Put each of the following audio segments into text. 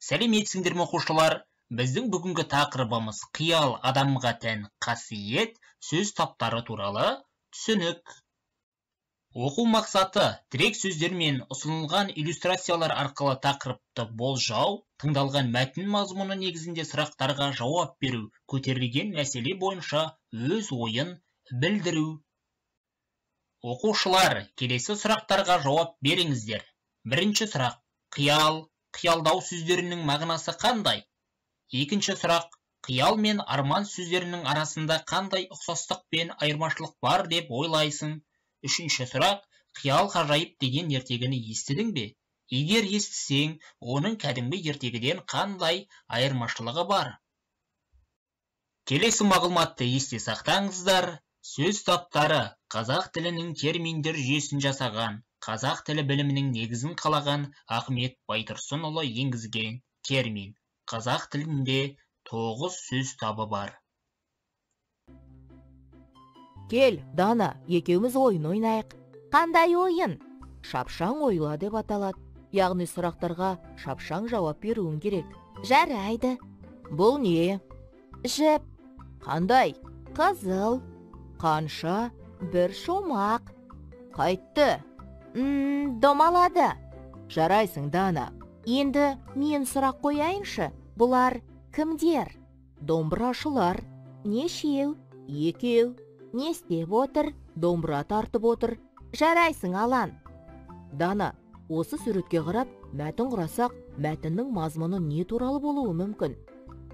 Сәлеметсіңдер ме оқушылар? Біздің бүгінгі тақырыбымыз қиял адамға тән қасиет, сөз таптары туралы түсінік. Оқу мақсаты тірек сөздер мен ұсынылған иллюстрациялар арқылы тақырыпты болжау, тыңдалған мәтін мазмұны негізінде сұрақтарға жауап беру, көтерілген мәселе бойынша өз ойын білдіру. Оқушылар, келесі сұрақтарға жауап беріңіздер. Бірінші сұрақ: қиял, қиялдау сөздерінің мағынасы қандай? Екінші сұрақ: қиял мен арман сөздерінің арасында қандай ұқсастық пен айырмашылық бар деп ойлайсың? Үшінші сұрақ: қиял ғажайып деген ертегіні естідің бе? Егер естісең, оның кәдімгі ертегіден қандай айырмашылығы бар? Келесі мағлұматты есте сақтаңыздар. Сөз таптары қазақ тілінің терминдер жүйесін жасаған, қазақ тілі білімінің негізін қалаған Ахмет Байтұрсынұлы енгізген термин. Қазақ тілінде 9 сөз табы бар. Кел, Дана, екеуміз ойын ойнайық. Қандай ойын? Шапшаң ойла деп аталады. Яғни сұрақтарға шапшаң жауап беруің керек. Жарайды. Бұл не? Жіп. Қандай? Қызыл. Қанша? Бір шумақ. Қайтты? Домалады. Жарайсың, Дана. Енді мен сұрақ қояйыншы. Бұлар кімдер? Домбырашылар. Нешеу? Екеу. Не істеп отыр? Домбыра тартып отыр. Жарайсың, Алан. Дана, осы суретке қарап, мәтін құрасақ, мәтіннің мазмұны не туралы болуы мүмкін?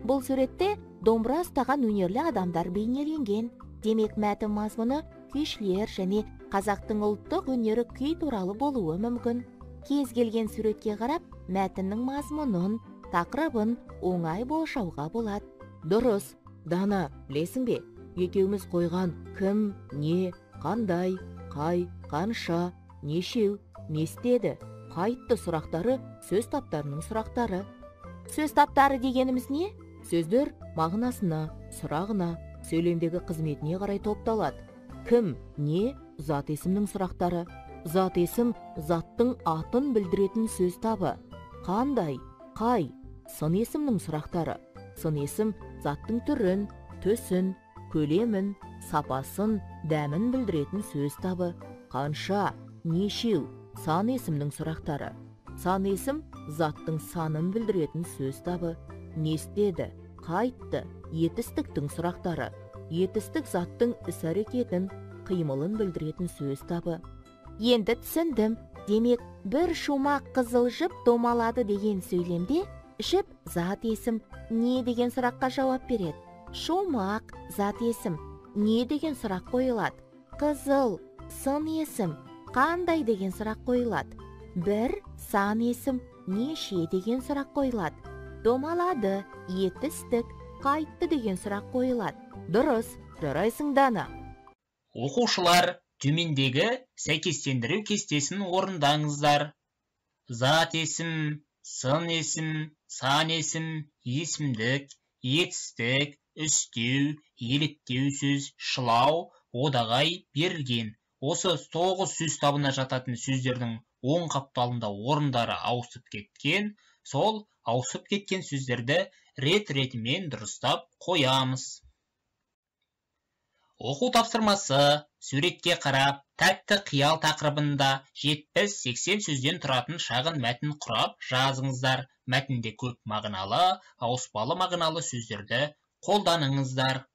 Бұл суретте домбыра ұстаған өнерлі адамдар бейнеленген. Демек, мәтін мазмұны күйшілер және қазақтың ұлттық өнері күй туралы болуы мүмкін. Кез келген суретке қарап, мәтіннің мазмұнын, тақырыбын оңай болжауға болады. Дұрыс. Дана, білесің бе? Екеуміз қойған кім, не, қандай, қай, қанша, нешеу, не істеді, қайтты сұрақтары сөз таптарының сұрақтары. Сөз таптары дегеніміз не? Сөздер мағынасына, сұрағына, сөйлемдегі қызметіне қарай топталады. Кім, не, зат есімнің сұрақтары. Зат есім заттың атын білдіретін сөз табы. Қандай, қай, сын есімнің сұрақтары. Сын есім заттың түрін, түсін, көлемін, сапасын, дәмін білдіретін сөз табы. Қанша, нешеу, сан есімнің сұрақтары. Сан есім заттың санын білдіретін сөз табы. Не істеді, қайтты, етістіктің сұрақтары. Етістік заттың іс-әрекетін, қимылын білдіретін сөз табы. Енді түсіндім. Демек, бір шумақ қызыл жіп домалады деген сөйлемде жіп зат есім не деген сұраққа жауап береді. Шумақ зат есім не деген сұрақ қойылады. Қызыл сын есім қандай деген сұрақ қойылады. Бір сан есім неше деген сұрақ қойылады. Домалады, етістік, қайтты деген сұрақ қойылады. Дұрыс, жарайсың, Дана. Оқушылар, төмендегі сәйкестендіру кестесін орындаңыздар. Зат есім, сын есім, сан есім, есімдік, етістік, үстеу, еліктеу сөз, шылау, одағай берілген. Осы 9 сөз табына жататын сөздердің оң қапталында орындары ауысып кеткен. Сол ауысып кеткен сөздерді рет-ретімен дұрыстап қоямыз. Оқу тапсырмасы: суретке қарап, тәтті қиял тақырыбында 70-80 сөзден тұратын шағын мәтін құрап жазыңыздар. Мәтінде көп мағыналы, ауыспалы мағыналы сөздерді қолданыңыздар.